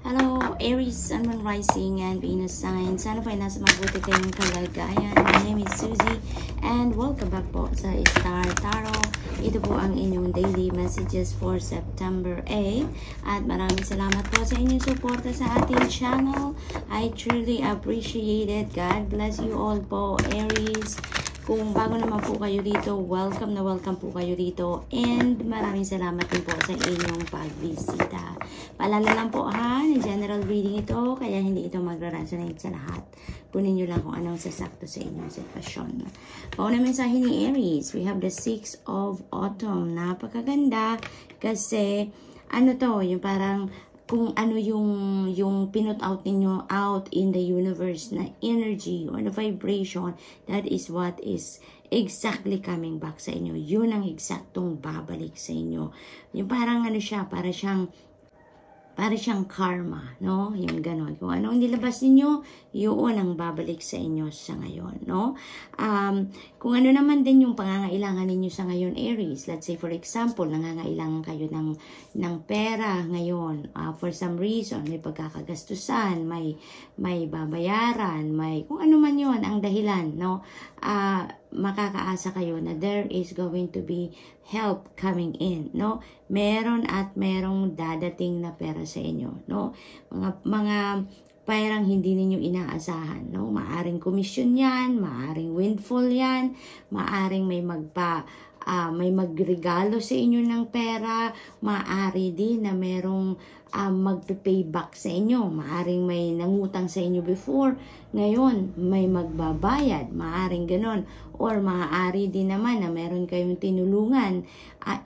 Hello, Aries, Sun, Moon, Rising, and Venus sign. Sana po ay nasa mabuti kayong kalagayan. My name is Suzy, and welcome back po sa Star Tarot. Ito po ang inyong daily messages for September 8. At maraming salamat po sa inyong suporta sa ating channel. I truly appreciate it. God bless you all po, Aries. Kung bago naman po kayo dito, welcome na welcome po kayo dito. And maraming salamat din po sa inyong pagbisita. Paalala lang po ha, ni general reading ito, kaya hindi ito magra-resonate sa lahat. Kunin nyo lang kung anong sasakto sa inyong sitwasyon. Pauna mensahe ni Aries, we have the 6 of Autumn. Napakaganda kasi ano to, yung parang kung ano yung pinut out ninyo out in the universe na energy or the vibration, that is what is exactly coming back sa inyo. Yun ang eksaktong babalik sa inyo. Yung parang ano siya, para siyang karma, no? Yung ganon. Kung anong nilabas ninyo, yun ang babalik sa inyo sa ngayon, no? Kung ano naman din yung pangangailangan ninyo sa ngayon, Aries. Let's say, for example, nangangailangan kayo ng pera ngayon. For some reason, may pagkakagastusan, may babayaran, may kung ano man yun, ang dahilan, no? Makakaasa kayo na there is going to be help coming in, no? Meron at merong dadating na pera sa inyo, no? Mga perang hindi ninyo inaasahan, no? Maaring komisyon yan, maaring windfall yan, maaring may magregalo sa inyo ng pera, maaari din na merong magpe-payback sa inyo, maaring may nangutang sa inyo before, ngayon may magbabayad, maaring ganon, or maaari din naman na meron kayong tinulungan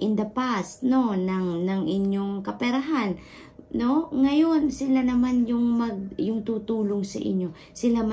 in the past, no, ng inyong kaperahan, no? Ngayon sila naman yung tutulong sa inyo. Sila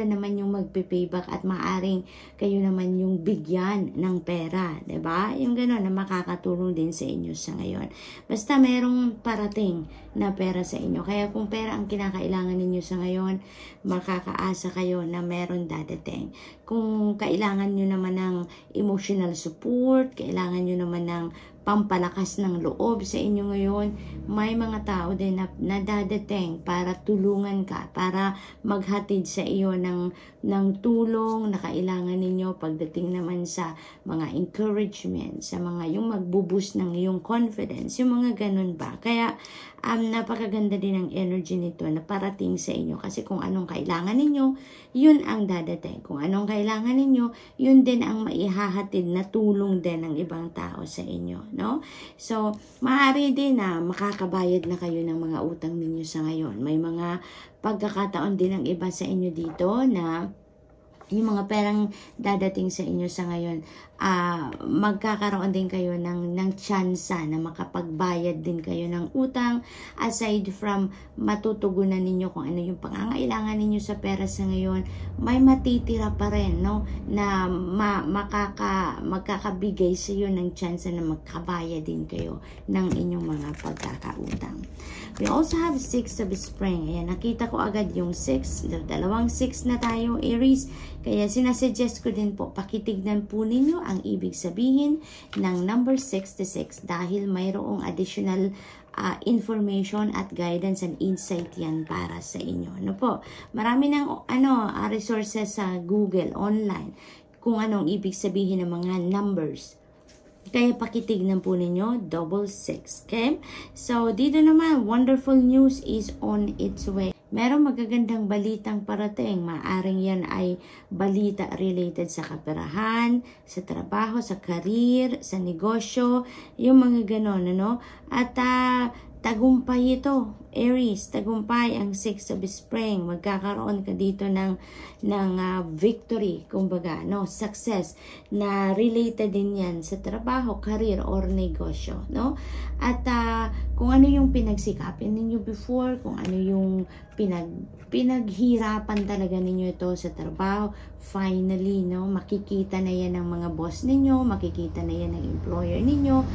naman yung magpe-payback at maaring kayo naman yung bigyan ng pera, 'di ba? Yung gano'n na makakatulong din sa inyo sa ngayon. Basta merong parating na pera sa inyo. Kaya kung pera ang kinakailangan ninyo sa ngayon, makakaasa kayo na meron dadating. Kung kailangan nyo naman ng emotional support, kailangan nyo naman ng pampalakas ng loob sa inyo ngayon, may mga tao din na dadating para tulungan ka, para maghatid sa iyo ng tulong na kailangan ninyo pagdating naman sa mga encouragement, sa mga yung magbuboost ng iyong confidence, yung mga ganun ba. Kaya napakaganda din ang energy nito na parating sa inyo kasi kung anong kailangan ninyo, yun ang dadating. Kung anong kailangan ninyo, yun din ang maihahatid na tulong din ng ibang tao sa inyo, no? So, maaari din na makakabayad na kayo ng mga utang ninyo sa ngayon. May mga pagkakataon din ng iba sa inyo dito na yung mga perang dadating sa inyo sa ngayon, magkakaroon din kayo ng tsansa na makapagbayad din kayo ng utang aside from matutugunan ninyo kung ano yung pangangailangan ninyo sa pera sa ngayon, may matitira pa rin, no, na magkakabigay sa iyo ng tsansa na magkabayad din kayo ng inyong mga pagkakautang. We also have 6 of Spring. Ayan, nakita ko agad yung 6, dalawang 6 na tayo, Aries. Kaya sinasuggest ko din po, pakitignan po ninyo ang ibig sabihin ng number 66 dahil mayroong additional information at guidance and insight yan para sa inyo. Ano po? Marami ng resources sa Google, online, kung anong ibig sabihin ng mga numbers. Kaya pakitignan po ninyo, 66. Okay? So, dito naman, wonderful news is on its way. Merong magagandang balitang parating. Maaring yan ay balita related sa kaperahan, sa trabaho, sa career, sa negosyo, yung mga ganon, ano? At tagumpay ito, Aries, tagumpay ang 6 of Spring. Magkakaroon ka dito ng victory, kumbaga, no, success na related din yan sa trabaho, career, or negosyo, no? At kung ano yung pinagsikapin ninyo before, kung ano yung pinaghirapan talaga ninyo ito sa trabaho, finally, no, makikita na yan ng mga boss ninyo, makikita na yan ng employer ninyo,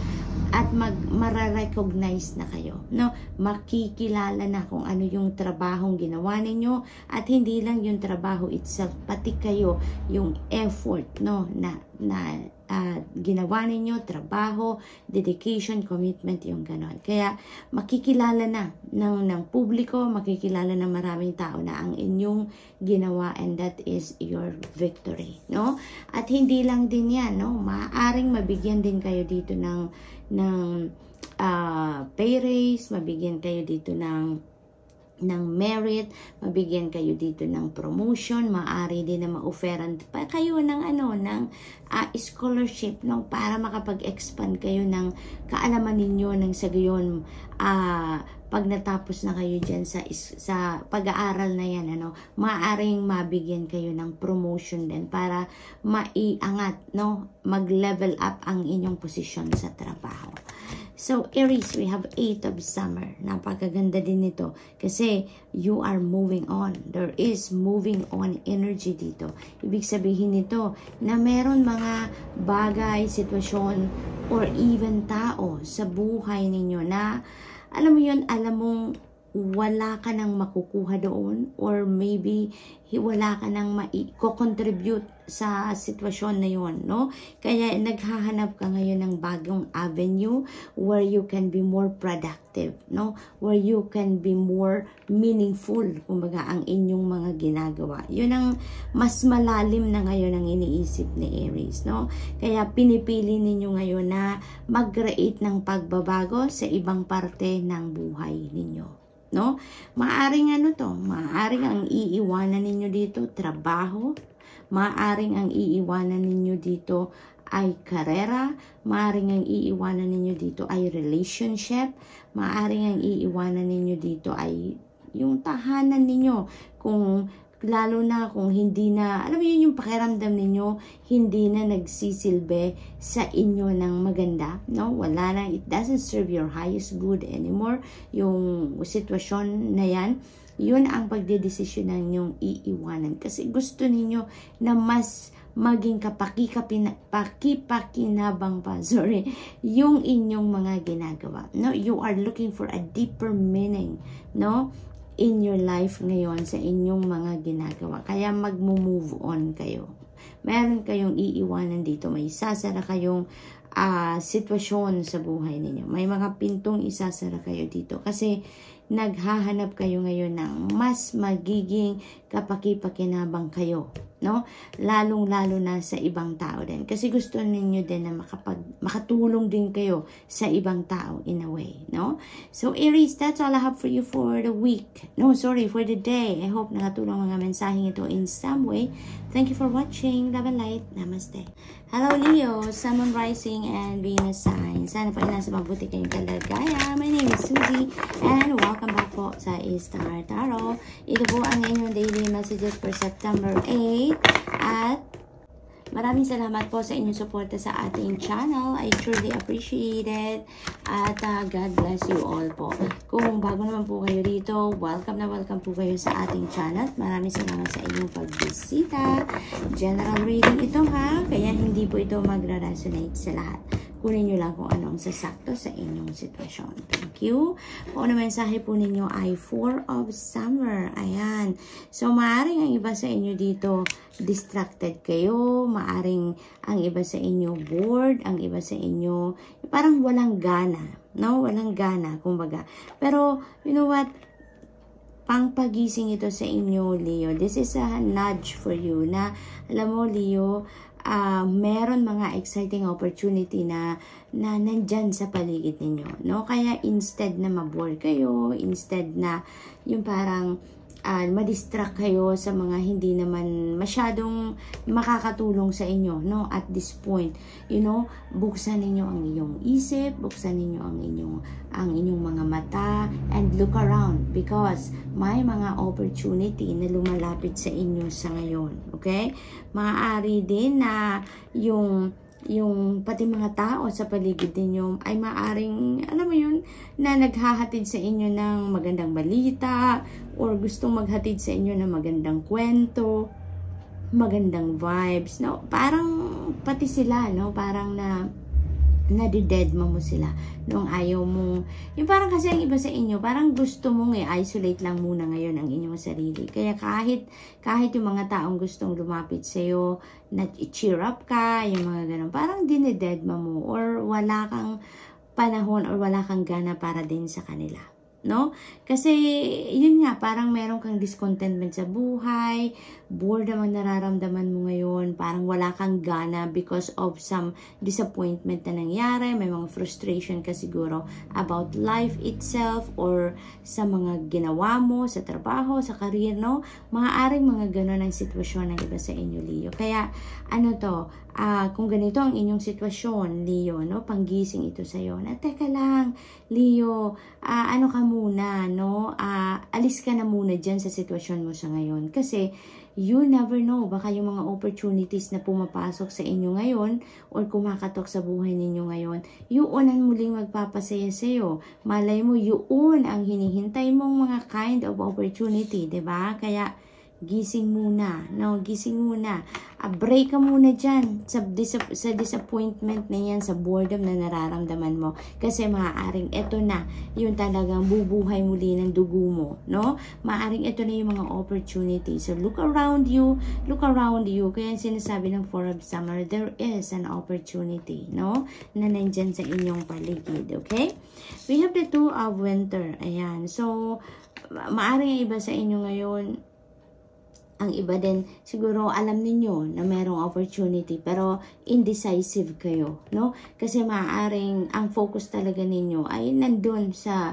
at mararecognize na kayo. kayo, no? Makikilala na kung ano yung trabahong ginawa ninyo, at hindi lang yung trabaho itself, pati kayo, yung effort, no, na ginawa ninyo, trabaho, dedication, commitment, yung ganon. Kaya makikilala na ng publiko, makikilala ng maraming tao na ang inyong ginawa, and that is your victory, no? At hindi lang din yan, no? Maaaring mabigyan din kayo dito ng pay raise, mabigyan kayo dito ng merit, mabigyan kayo dito ng promotion, maaari din na ma-offeran pa kayo ng scholarship, no, para makapag-expand kayo ng kaalaman ninyo, ng sa gayon pag natapos na kayo diyan sa pag-aaral na yan, maaaring mabigyan kayo ng promotion din para maiangat, no, mag-level up ang inyong posisyon sa trabaho. So, Aries, we have 8 of summer. Napakaganda din nito kasi you are moving on. There is moving on energy dito. Ibig sabihin nito na meron mga bagay, sitwasyon, or even tao sa buhay ninyo na, alam mo yun, alam mong wala ka nang makukuha doon, or maybe wala ka nang ma-contribute sa sitwasyon na yun, no? Kaya naghahanap ka ngayon ng bagong avenue where you can be more productive, no? Where you can be more meaningful, kumbaga, ang inyong mga ginagawa. Yun ang mas malalim na ngayon ang iniisip ni Aries, no? Kaya pinipili ninyo ngayon na mag-create ng pagbabago sa ibang parte ng buhay ninyo, no? Maaring maaring ang iiwanan ninyo dito trabaho, maaring ang iiwanan ninyo dito ay karera, maaring ang iiwanan ninyo dito ay relationship, maaring ang iiwanan ninyo dito ay yung tahanan ninyo, kung lalo na kung hindi na, alam mo yun, yung pakiramdam ninyo hindi na nagsisilbi sa inyo ng maganda, no? Wala na, it doesn't serve your highest good anymore, yung sitwasyon na yan. Yun ang pagdedesisyon ng inyong iiwanan kasi gusto ninyo na mas maging pakipakinabang pa, yung inyong mga ginagawa, no? You are looking for a deeper meaning, no, in your life ngayon sa inyong mga ginagawa. Kaya mag-move on kayo. Meron kayong iiwanan dito. May isasara kayong sitwasyon sa buhay ninyo. May mga pintong isasara kayo dito. Kasi naghahanap kayo ngayon ng mas magiging kapakipakinabang kayo, no? Lalong-lalo na sa ibang tao din. Kasi gusto ninyo din na makatulong din kayo sa ibang tao in a way, no? So, Aries, that's all I have for you for the week. No, sorry, for the day. I hope nakatulong mga mensaheng ito in some way. Thank you for watching. Love and light. Namaste. Hello, Leo. Sun, Moon, Rising, and Venus sign. Sana po nasa mabuti kayong kalagaya. My name is Suzy, and welcome back po sa Star Tarot. Ito po ang inyong daily messages for September 8. At maraming salamat po sa inyong suporta sa ating channel. I truly appreciate it. At God bless you all po. Kung bago naman po kayo dito, welcome na welcome po kayo sa ating channel. Maraming salamat sa inyong pagbisita. General reading ito ha, kaya hindi po ito magra-resonate sa lahat. Kunin nyo lang kung anong sasakto sa inyong sitwasyon. Thank you. Kung ano mensahe po ninyo ay 4 of summer. Ayan. So, maaring ang iba sa inyo dito distracted kayo. Maaring ang iba sa inyo bored. Ang iba sa inyo parang walang gana. No? Walang gana, kumbaga. Pero, you know what? Pangpagising ito sa inyo, Leo. This is a nudge for you na, alam mo, Leo, meron mga exciting opportunity na nandyan sa paligid ninyo, no? Kaya instead na mabore kayo, instead na yung parang ma-distract kayo sa mga hindi naman masyadong makakatulong sa inyo, no? At this point, you know, buksan ninyo ang inyong isip, buksan ninyo ang inyong mga mata, and look around because may mga opportunity na lumalapit sa inyo sa ngayon, okay? Maaari din na yung pati mga tao sa paligid ninyo ay maaring, alam mo yun, na naghahatid sa inyo ng magandang balita or gustong maghatid sa inyo ng magandang kwento, magandang vibes, no? Parang pati sila, no? Parang na nadidedma mo sila nung ayaw mo. Yung parang kasi ang iba sa inyo, parang gusto mong i-isolate lang muna ngayon ang inyong sarili. Kaya kahit yung mga taong gustong lumapit sa'yo, na cheer up ka, yung mga ganun, parang dinededma mo or wala kang panahon or wala kang gana para din sa kanila. No? Kasi, yun nga, parang meron kang discontentment sa buhay, boredom ang nararamdaman mo ngayon, parang wala kang gana because of some disappointment na nangyari, may mga frustration ka siguro about life itself or sa mga ginawa mo, sa trabaho, sa career, no? Maaaring mga ganun ang sitwasyon ng iba sa inyo, Leo. Kaya, kung ganito ang inyong sitwasyon, Leo, no? Panggising ito sa'yo, na teka lang, Leo, ano ka muna, no? Alis ka na muna dyan sa sitwasyon mo sa ngayon. Kasi, you never know, baka yung mga opportunities na pumapasok sa inyo ngayon or kumakatok sa buhay ninyo ngayon, yun ang muling magpapasaya sa'yo. Malay mo, yun ang hinihintay mong mga kind of opportunity, diba? Kaya, gising muna, no? Gising muna. Break ka muna dyan sa disappointment na yan, sa boredom na nararamdaman mo. Kasi maaaring ito na yung talagang bubuhay muli ng dugo mo, no? Maaaring ito na yung mga opportunity. So, look around you. Kaya sinasabi ng Four of Summer, there is an opportunity, no? Na nandyan sa inyong paligid, okay? We have the Two of Winter. Ayan. So, maaaring iba sa inyo ngayon, ang iba din, siguro alam ninyo na merong opportunity pero indecisive kayo, no? Kasi maaaring ang focus talaga ninyo ay nandun sa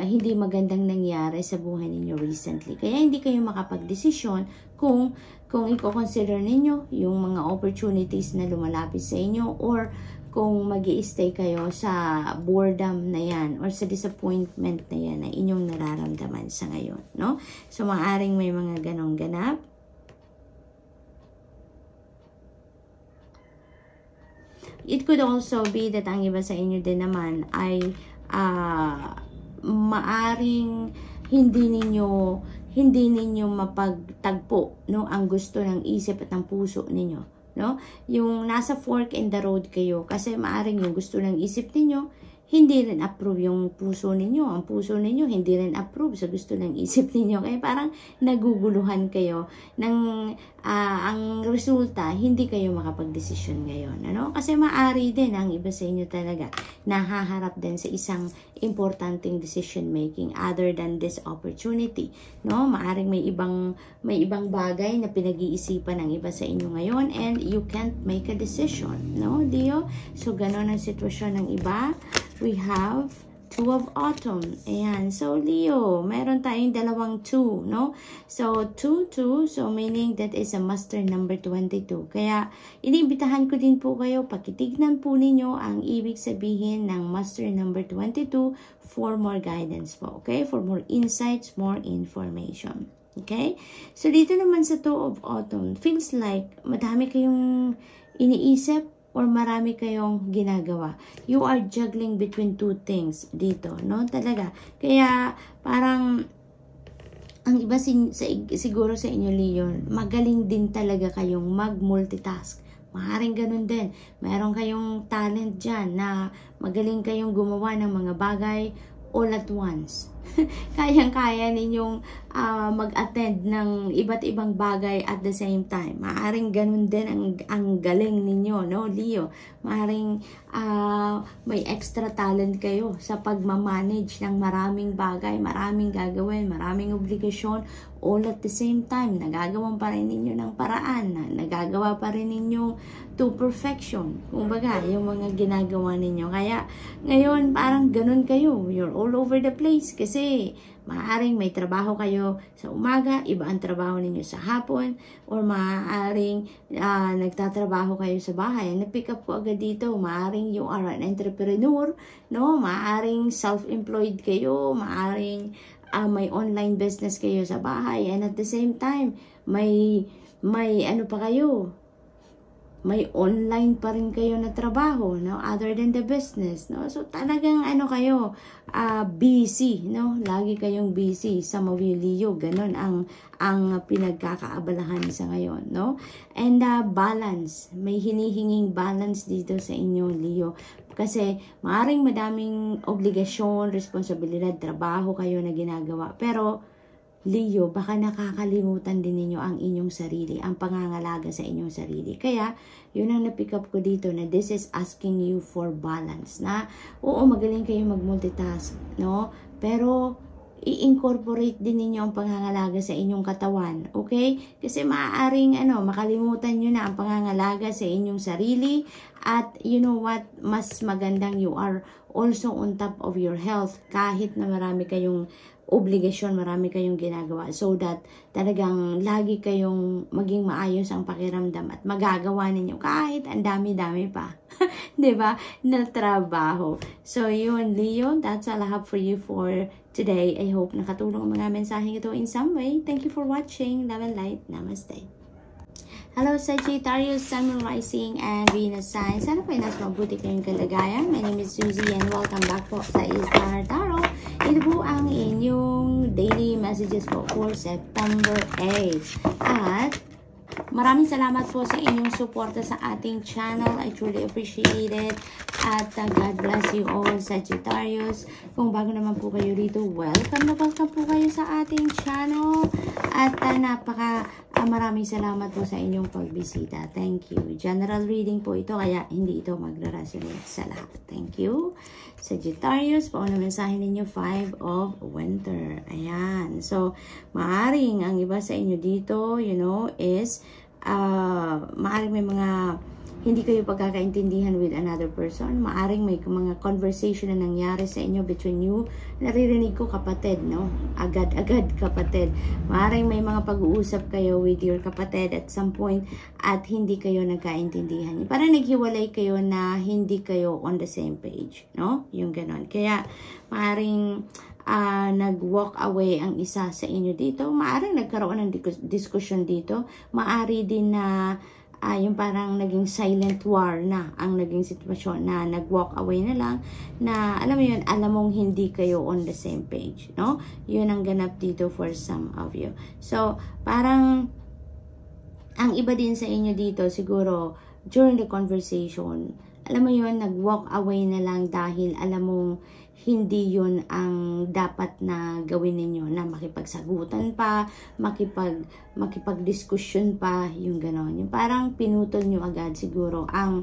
hindi magandang nangyari sa buhay ninyo recently. Kaya hindi kayo makapag-desisyon kung i-consider ninyo yung mga opportunities na lumalapit sa inyo or kung mag-i-stay kayo sa boredom na yan or sa disappointment na yan na inyong nararamdaman sa ngayon, no? So, maaring may mga ganong ganap. It could also be that ang iba sa inyo din naman ay maaring hindi ninyo mapagtagpo, no, ang gusto ng isip at ng puso ninyo. No? Yung nasa fork in the road kayo kasi maaring yung gusto ng isip ninyo hindi rin approve yung puso ninyo. Ang puso ninyo hindi rin approve sa gusto ng isip ninyo. Kaya parang naguguluhan kayo ng ang resulta, hindi kayo makapag-desisyon ngayon. Ano? Kasi maari din ang iba sa inyo talaga nahaharap din sa isang importanteng decision making other than this opportunity. No? Maaring may ibang bagay na pinag-iisipan ng iba sa inyo ngayon and you can't make a decision. No, Leo? So, ganon ang sitwasyon ng iba. We have Two of Autumn. Ayan. So, Leo, meron tayong dalawang 2, no? So, 2, so meaning that is a master number 22. Kaya, inibitahan ko din po kayo, pakitignan po ninyo ang ibig sabihin ng master number 22 for more guidance po. Okay? For more insights, more information. Okay? So, dito naman sa Two of Autumn, feels like madami kayong iniisip or marami kayong ginagawa. You are juggling between two things dito, no? Talaga. Kaya, parang, ang iba siguro sa inyo, Leo, magaling din talaga kayong mag-multitask. Maaaring ganun din. Meron kayong talent dyan na magaling kayong gumawa ng mga bagay all at once. Kayang-kaya ninyong mag-attend ng iba't ibang bagay at the same time. Maaring ganun din ang galing ninyo, no, Leo? Maaring may extra talent kayo sa pagmamanage ng maraming bagay, maraming gagawin, maraming obligasyon, all at the same time. Nagagawan pa rin ninyo ng paraan, nagagawa pa rin ninyo to perfection. Kumbaga, yung mga ginagawa ninyo. Kaya, ngayon, parang ganun kayo. You're all over the place kasi maaaring may trabaho kayo sa umaga, iba ang trabaho ninyo sa hapon, or maaaring nagtatrabaho kayo sa bahay. Na-pick up ko agad dito, maaaring you are an entrepreneur, no? Maaaring self-employed kayo, maaaring may online business kayo sa bahay, and at the same time, may ano pa kayo, may online pa rin kayo na trabaho, no? Other than the business, no? So, talagang ano kayo, busy, no? Lagi kayong busy sa Leo. Ganon ang pinagkakaabalahan sa ngayon, no? And balance. May hinihinging balance dito sa inyo, Leo. Kasi maaring madaming obligasyon, responsibilidad, trabaho kayo na ginagawa. Pero, Leo, baka nakakalimutan din ninyo ang inyong sarili, ang pangangalaga sa inyong sarili. Kaya, yun ang na-pick up ko dito na this is asking you for balance. Na, oo, magaling kayo mag-multitask, no? Pero, i-incorporate din ninyo ang pangangalaga sa inyong katawan, okay? Kasi maaaring, makalimutan nyo na ang pangangalaga sa inyong sarili. At, you know what, mas magandang you are also on top of your health kahit na marami kayong obligasyon, marami kayong ginagawa, so that talagang lagi kayong maging maayos ang pakiramdam at magagawa ninyo kahit ang dami-dami pa, 'di ba, na trabaho. So yun, Leo, that's all I have for you for today. I hope nakatulong ang mga mensaheng ito in some way. Thank you for watching. Love and light. Namaste. Hello Sagittarius, Sun, Rising, and Venus sign. Sana po ay nasa mabuti kayong kalagayan. My name is Susie and welcome back po sa Star Tarot. Ito po ang inyong daily messages po for September 8. At maraming salamat po sa inyong suporta sa ating channel. I truly appreciate it. At God bless you all, Sagittarius. Kung bago naman po kayo rito, welcome na welcome po kayo sa ating channel. At maraming salamat po sa inyong pagbisita. Thank you. General reading po ito, kaya hindi ito magra-resonate sa lahat. Thank you. Sagittarius, pauna mensahe ninyo, 5 of Winter. Ayan. So, maaring ang iba sa inyo dito, is maaring may mga hindi kayo pagkakaintindihan with another person. Maaring may mga conversation na nangyari sa inyo between you. Naririnig ko kapatid, no? Agad-agad kapatid. Maaring may mga pag-uusap kayo with your kapatid at some point at hindi kayo nagkaintindihan. Parang naghiwalay kayo na hindi kayo on the same page, no? Yung ganon. Kaya maaring nag-walk away ang isa sa inyo dito. Maaring nagkaroon ng discussion dito. Maari din na yung parang naging silent war na ang naging sitwasyon na nag-walk away na lang na alam mo yun, alam mong hindi kayo on the same page, no? Yun ang ganap dito for some of you. So, parang ang iba din sa inyo dito siguro during the conversation, alam mo yun, nag-walk away na lang dahil alam mong hindi yun ang dapat na gawin ninyo, na makipagsagutan pa, makipag-discussion pa, yung gano'n. Yung parang pinutol nyo agad siguro ang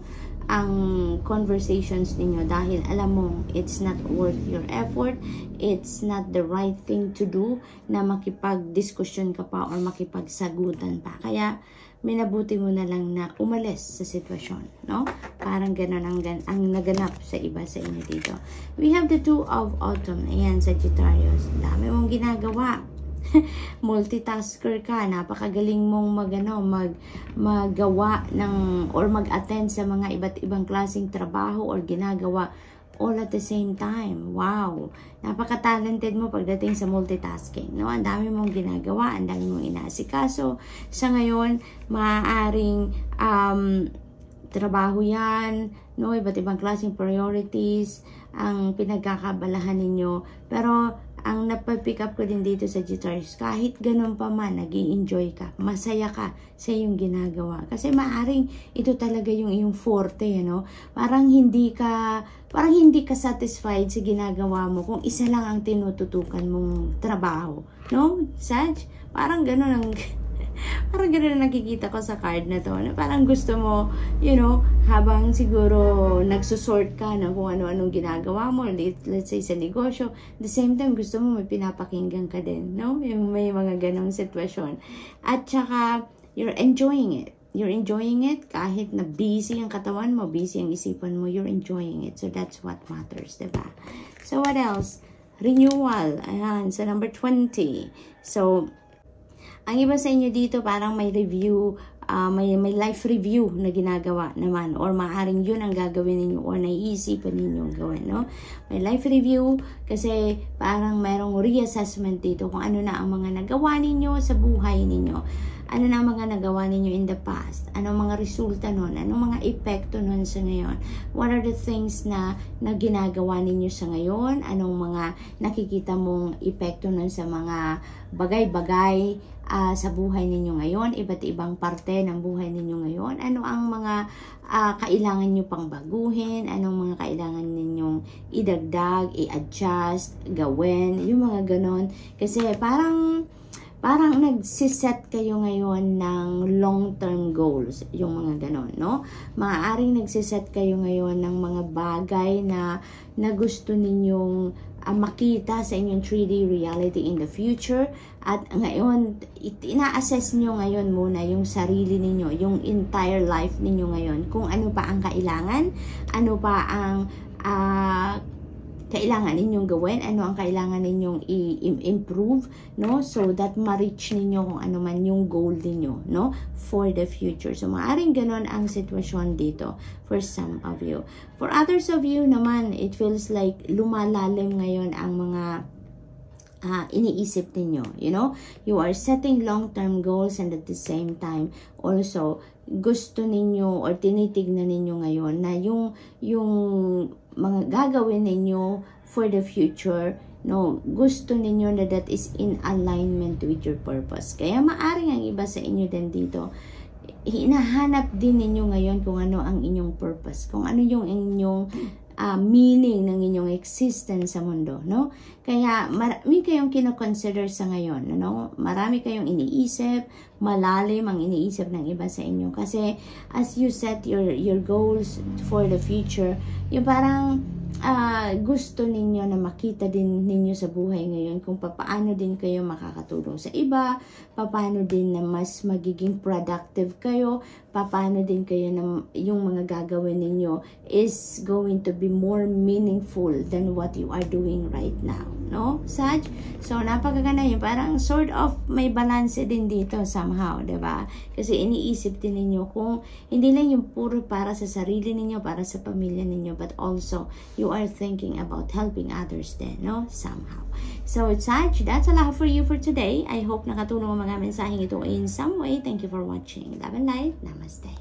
conversations ninyo dahil alam mo it's not worth your effort, it's not the right thing to do na makipag-discussion ka pa or makipagsagutan pa. Kaya minabuti mo na lang na umalis sa sitwasyon, no? Parang gano'n ang naganap sa iba sa inyo dito. We have the 2 of Autumn. Ayan, Sagittarius. Dami mong ginagawa. Multitasker ka. Napakagaling mong magawa ng or mag-attend sa mga iba't ibang klaseng trabaho or ginagawa all at the same time. Wow! Napaka-talented mo pagdating sa multitasking, no? Ang dami mong ginagawa, ang dami mong inaasikaso. Sa ngayon, maaaring trabaho yan, no? Iba't ibang klaseng priorities ang pinagkakabalahan ninyo. Pero ang napapick up ko din dito sa Sagittarius, kahit ganun pa man, nag-i-enjoy ka, masaya ka sa iyong ginagawa. Kasi maaring ito talaga yung iyong forte, Parang hindi ka satisfied sa ginagawa mo kung isa lang ang tinututukan mong trabaho, no? Sag, parang ganun ang parang gano'n nakikita ko sa card na to. Na parang gusto mo, habang siguro nagsusort ka na kung ano-anong ginagawa mo, let's say sa negosyo, the same time gusto mo may pinapakinggan ka din, no? Yung may mga ganong sitwasyon. At saka, you're enjoying it. You're enjoying it kahit na busy ang katawan mo, busy ang isipan mo, you're enjoying it. So that's what matters, diba? So what else? Renewal. Ayan, sa number 20. So, ang iba sa inyo dito parang may review, may life review na ginagawa naman, or maaaring yun ang gagawin ninyo or naiisipan ninyong gawin, no? May life review kasi parang mayroong reassessment dito kung ano na ang mga nagawa ninyo sa buhay ninyo. Ano na ang mga nagawa ninyo in the past? Anong mga resulta nun? Anong mga epekto nun sa ngayon? What are the things na ginagawa ninyo sa ngayon? Anong mga nakikita mong epekto nun sa mga bagay-bagay sa buhay ninyo ngayon? Iba't ibang parte ng buhay ninyo ngayon? Ano ang mga kailangan nyo pang baguhin? Anong mga kailangan ninyong idagdag, i-adjust, gawin? Yung mga ganon. Kasi parang nagsiset kayo ngayon ng long-term goals, yung mga ganon, no? Maaaring nagsiset kayo ngayon ng mga bagay na gusto ninyong makita sa inyong 3D reality in the future. At ngayon, ina-assess nyo ngayon muna yung sarili ninyo, yung entire life ninyo ngayon. Kung ano pa ang kailangan, ano pa ang kailangan ninyong gawin, ano ang kailangan ninyong i-improve, no? So that ma-reach ninyo kung ano man yung goal ninyo, no? For the future. So maaring ganon ang sitwasyon dito for some of you. For others of you naman, it feels like lumalalim ngayon ang mga iniisip ninyo, you know? You are setting long-term goals and at the same time, also, gusto ninyo or tinitignan ninyo ngayon na yung mga gagawin ninyo for the future, no, gusto ninyo na that is in alignment with your purpose. Kaya maaring ang iba sa inyo din dito, hinahanap din ninyo ngayon kung ano ang inyong purpose, kung ano yung inyong meaning ng inyong existence sa mundo, no? Kaya marami kayong kino-consider sa ngayon, no? Marami kayong iniisip, malalim ang iniisip ng iba sa inyo kasi as you set your goals for the future, yung parang gusto ninyo na makita din ninyo sa buhay ngayon kung paano din kayo makakatulong sa iba, paano din na mas magiging productive kayo, paano din kayo na yung mga gagawin ninyo is going to be more meaningful than what you are doing right now, no? Sag? So, napakaganda yun. Parang sort of may balance din dito somehow, diba? Kasi iniisip din ninyo kung hindi lang yung puro para sa sarili ninyo, para sa pamilya ninyo, but also you are thinking about helping others then, no? Somehow. So, Sag, that's all I have for you for today. I hope nakatulong ang mga mensaheng ito in some way. Thank you for watching. Love and light. Namaste.